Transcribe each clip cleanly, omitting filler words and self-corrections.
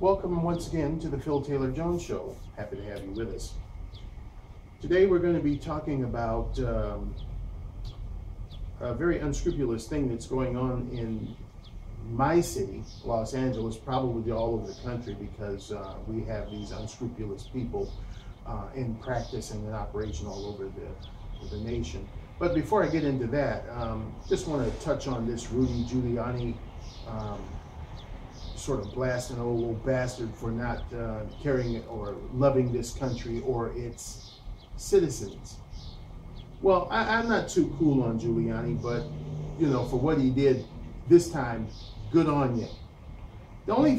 Welcome once again to the Phil Taylor Jones Show. Happy to have you with us. Today we're going to be talking about a very unscrupulous thing that's going on in my city, Los Angeles, probably all over the country, because we have these unscrupulous people in practice and in operation all over the nation. But before I get into that, just want to touch on this Rudy Giuliani sort of blasting old bastard for not caring or loving this country or its citizens. Well, I'm not too cool on Giuliani, but you know, for what he did this time, good on you. The only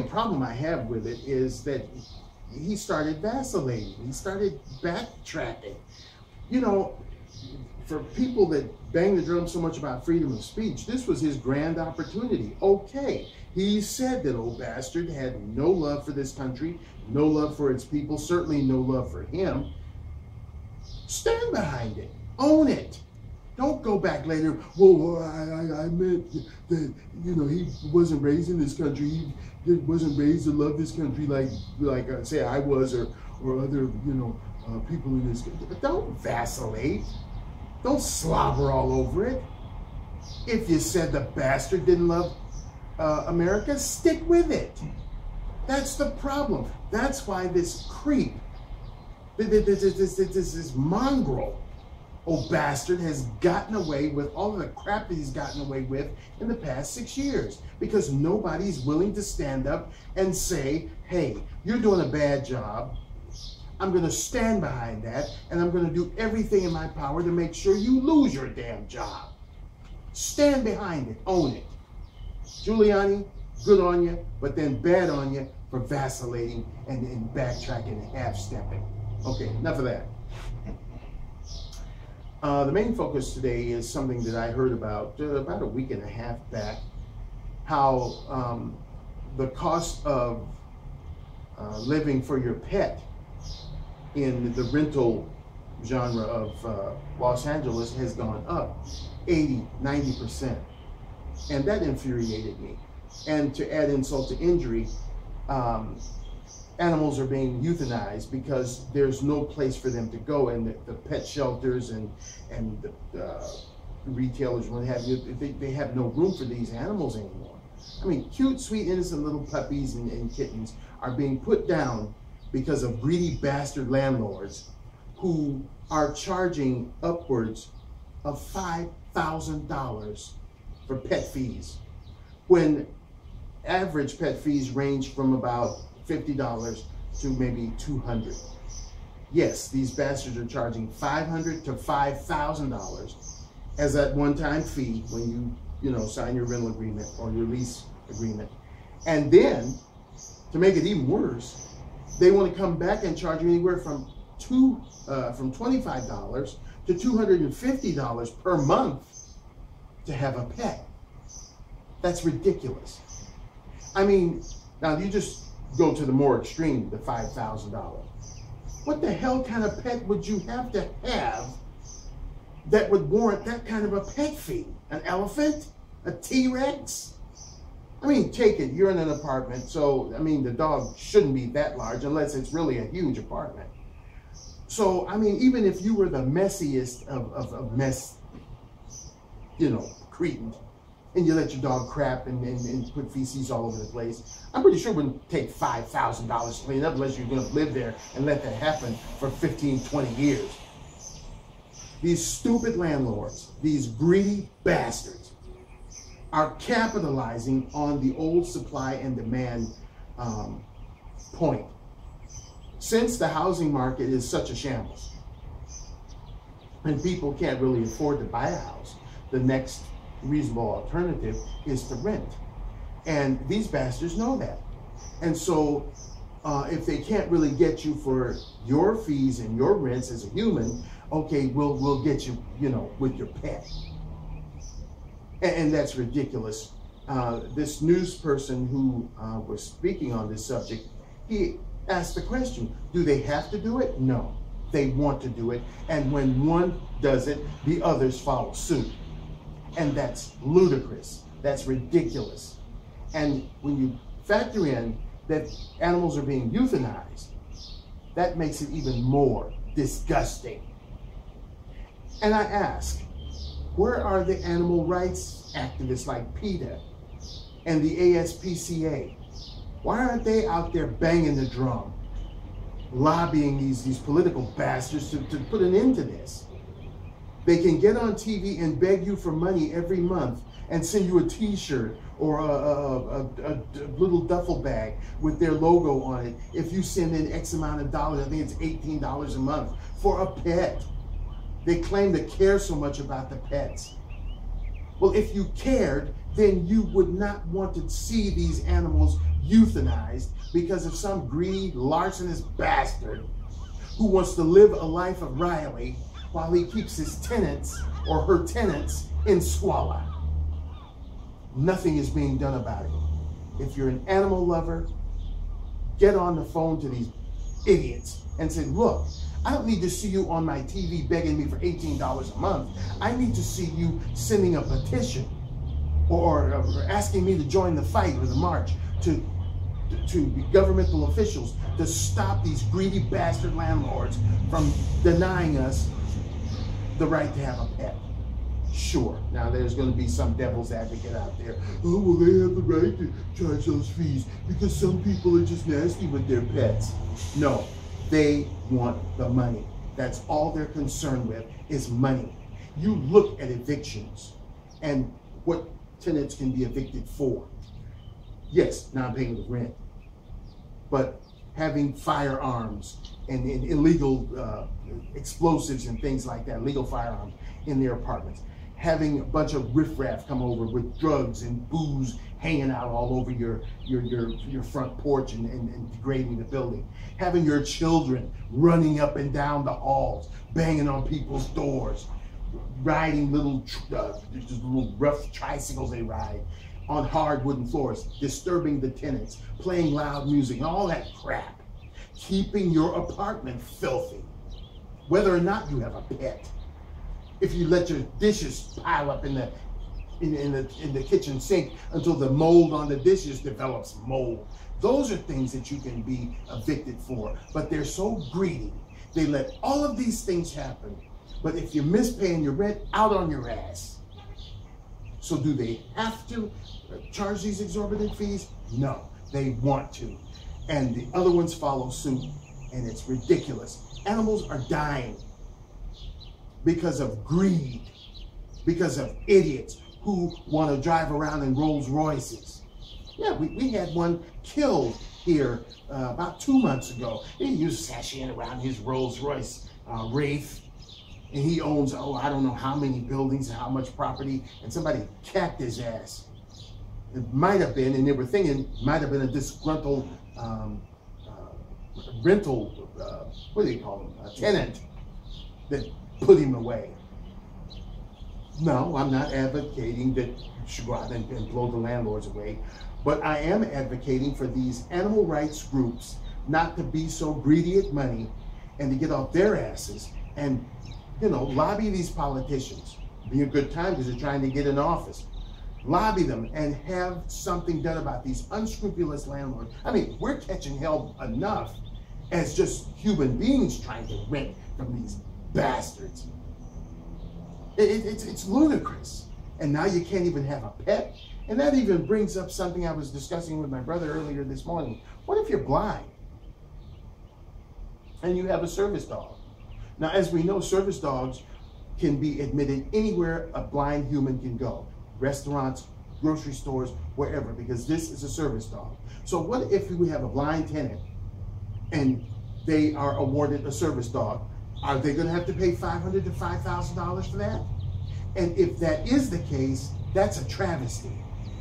problem I have with it is that he started vacillating. He started backtracking. You know, for people that bang the drum so much about freedom of speech, this was his grand opportunity. Okay, he said that old bastard had no love for this country, no love for its people, certainly no love for him. Stand behind it. Own it. Don't go back later, well, I meant that, you know, he wasn't raised in this country. He wasn't raised to love this country like say I was, or other, you know, people in this country. But don't vacillate. Don't slobber all over it. If you said the bastard didn't love America, stick with it. That's the problem. That's why this creep, this mongrel, old bastard, has gotten away with all of the crap that he's gotten away with in the past 6 years, because nobody's willing to stand up and say, hey, you're doing a bad job. I'm going to stand behind that, and I'm going to do everything in my power to make sure you lose your damn job. Stand behind it. Own it. Giuliani, good on you, but then bad on you for vacillating and backtracking and half-stepping. Okay, enough of that. The main focus today is something that I heard about a week and a half back, how the cost of living for your pet in the rental genre of Los Angeles has gone up 80, 90%. And that infuriated me. And to add insult to injury, animals are being euthanized because there's no place for them to go, and the pet shelters and the retailers, what have you, they have no room for these animals anymore. I mean, cute, sweet, innocent little puppies and kittens are being put down because of greedy bastard landlords who are charging upwards of $5,000 for pet fees, when average pet fees range from about $50 to maybe $200. Yes, these bastards are charging $500 to $5,000 as that one-time fee when you know, sign your rental agreement or your lease agreement. And then, to make it even worse, they want to come back and charge you anywhere from $25 to $250 per month to have a pet. That's ridiculous. I mean, now you just go to the more extreme, the $5,000. What the hell kind of pet would you have to have that would warrant that kind of a pet fee? An elephant? A T-Rex? I mean, take it, you're in an apartment, so, I mean, the dog shouldn't be that large unless it's really a huge apartment. So, I mean, even if you were the messiest of mess, you know, cretin, and you let your dog crap and put feces all over the place, I'm pretty sure it wouldn't take $5,000 to clean up unless you're going to live there and let that happen for 15, 20 years. These stupid landlords, these greedy bastards, are capitalizing on the old supply and demand point. Since the housing market is such a shambles and people can't really afford to buy a house, the next reasonable alternative is to rent. And these bastards know that. And so if they can't really get you for your fees and your rents as a human, okay, we'll get you, you know, with your pet. And that's ridiculous. This news person who was speaking on this subject, he asked the question, do they have to do it? No, they want to do it. And when one does it, the others follow suit. And that's ludicrous. That's ridiculous. And when you factor in that animals are being euthanized, that makes it even more disgusting. And I ask, where are the animal rights activists like PETA and the ASPCA? Why aren't they out there banging the drum, lobbying these political bastards to put an end to this? They can get on TV and beg you for money every month and send you a t-shirt or a little duffel bag with their logo on it if you send in X amount of dollars. I think it's $18 a month for a pet. They claim to care so much about the pets. Well, if you cared, then you would not want to see these animals euthanized because of some greedy, larcenous bastard who wants to live a life of Riley while he keeps his tenants or her tenants in squalor. Nothing is being done about it. If you're an animal lover, get on the phone to these idiots and say, look, I don't need to see you on my TV begging me for $18 a month. I need to see you sending a petition or asking me to join the fight or the march to governmental officials to stop these greedy bastard landlords from denying us the right to have a pet. Sure, now there's going to be some devil's advocate out there. Oh, well, they have the right to charge those fees because some people are just nasty with their pets. No, they want the money. That's all they're concerned with is money. You look at evictions and what tenants can be evicted for. Yes, not paying the rent, but having firearms and illegal explosives and things like that, legal firearms in their apartments. Having a bunch of riffraff come over with drugs and booze hanging out all over your front porch and degrading the building. Having your children running up and down the halls, banging on people's doors, riding little rough tricycles they ride on hard wooden floors, disturbing the tenants, playing loud music, all that crap. Keeping your apartment filthy, whether or not you have a pet. If you let your dishes pile up in the kitchen sink until the mold on the dishes develops mold. Those are things that you can be evicted for, but they're so greedy. They let all of these things happen, but if you miss paying your rent, out on your ass. So do they have to charge these exorbitant fees? No, they want to. And the other ones follow suit, and it's ridiculous. Animals are dying because of greed, because of idiots who want to drive around in Rolls Royces. Yeah, we had one killed here about 2 months ago. He was sashaying around his Rolls Royce Wraith, and he owns, oh, I don't know how many buildings and how much property, and somebody cacked his ass. It might have been, and they were thinking, might have been a disgruntled rental, what do you call them, a tenant that put him away. No, I'm not advocating that you should go out and blow the landlords away, but I am advocating for these animal rights groups not to be so greedy at money and to get off their asses and, you know, lobby these politicians. Be a good time because they're trying to get in office. Lobby them and have something done about these unscrupulous landlords. I mean, we're catching hell enough as just human beings trying to rent from these bastards. It's ludicrous. And now you can't even have a pet. And that even brings up something I was discussing with my brother earlier this morning. What if you're blind and you have a service dog? Now, as we know, service dogs can be admitted anywhere a blind human can go. Restaurants, grocery stores, wherever, because this is a service dog. So what if we have a blind tenant and they are awarded a service dog? Are they going to have to pay $500 to $5,000 for that? And if that is the case, that's a travesty,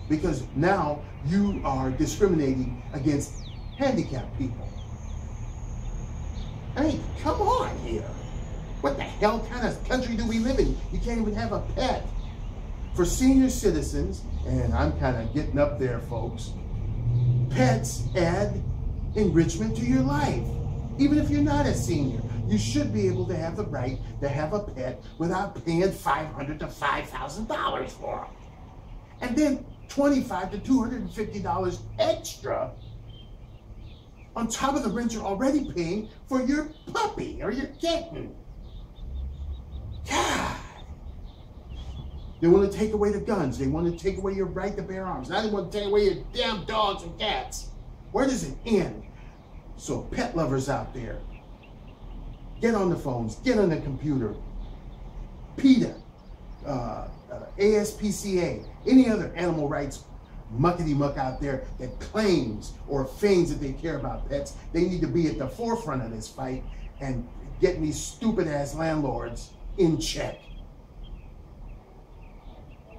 because now you are discriminating against handicapped people. I mean, come on here. What the hell kind of country do we live in? You can't even have a pet. For senior citizens, and I'm kind of getting up there, folks, pets add enrichment to your life. Even if you're not a senior, you should be able to have the right to have a pet without paying $500 to $5,000 for them. And then $25 to $250 extra on top of the rent you're already paying for your puppy or your kitten. God. They want to take away the guns. They want to take away your right to bear arms. Now they want to take away your damn dogs and cats. Where does it end? So pet lovers out there, get on the phones, get on the computer. PETA, ASPCA, any other animal rights muckety-muck out there that claims or feigns that they care about pets, they need to be at the forefront of this fight and getting these stupid-ass landlords in check.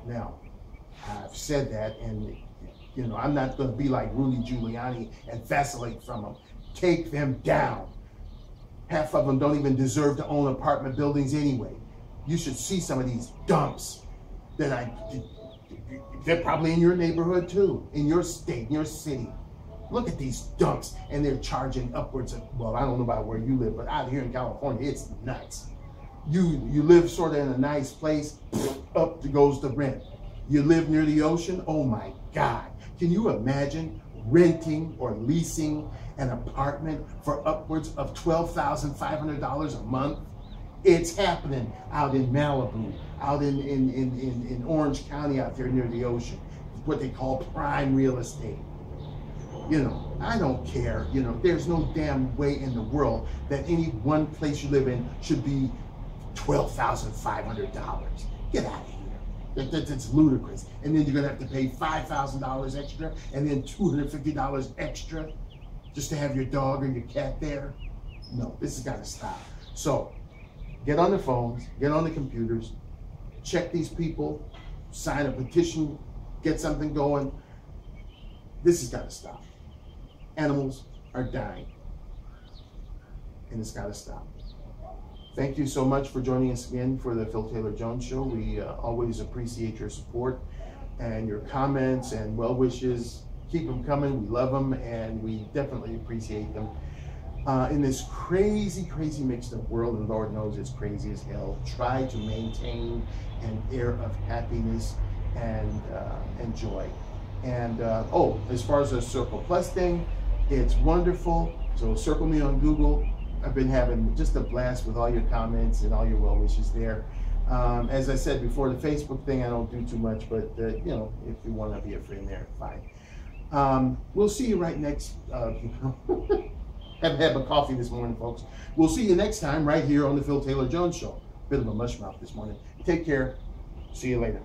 Now, I've said that, and you know, I'm not going to be like Rudy Giuliani and vacillate from them. Take them down. Half of them don't even deserve to own apartment buildings anyway. You should see some of these dumps that they're probably in your neighborhood too, in your state, in your city. Look at these dumps, and they're charging upwards of, well, I don't know about where you live, but out here in California, it's nuts. You live sort of in a nice place, up goes the rent. You live near the ocean, oh my God. Can you imagine renting or leasing an apartment for upwards of $12,500 a month? It's happening out in Malibu, out in Orange County out there near the ocean. What they call prime real estate. You know, I don't care. You know, there's no damn way in the world that any one place you live in should be $12,500. Get out of here. That's ludicrous. And then you're going to have to pay $5,000 extra and then $250 extra just to have your dog or your cat there. No, this has got to stop. So get on the phones, get on the computers, check these people, sign a petition, get something going. This has got to stop. Animals are dying, and it's got to stop. Thank you so much for joining us again for the Phil Taylor Jones Show. We always appreciate your support and your comments and well wishes. Keep them coming. We love them, and we definitely appreciate them. In this crazy, crazy mixed up world, and Lord knows it's crazy as hell, try to maintain an air of happiness and joy. And oh, as far as the Circle Plus thing, it's wonderful. So circle me on Google. I've been having just a blast with all your comments and all your well wishes there. As I said before, the Facebook thing I don't do too much, but you know, if you want to be a friend there, fine. We'll see you right next. Haven't had my coffee this morning, folks. We'll see you next time right here on the Phil Taylor Jones Show. Bit of a mush mouth this morning. Take care. See you later.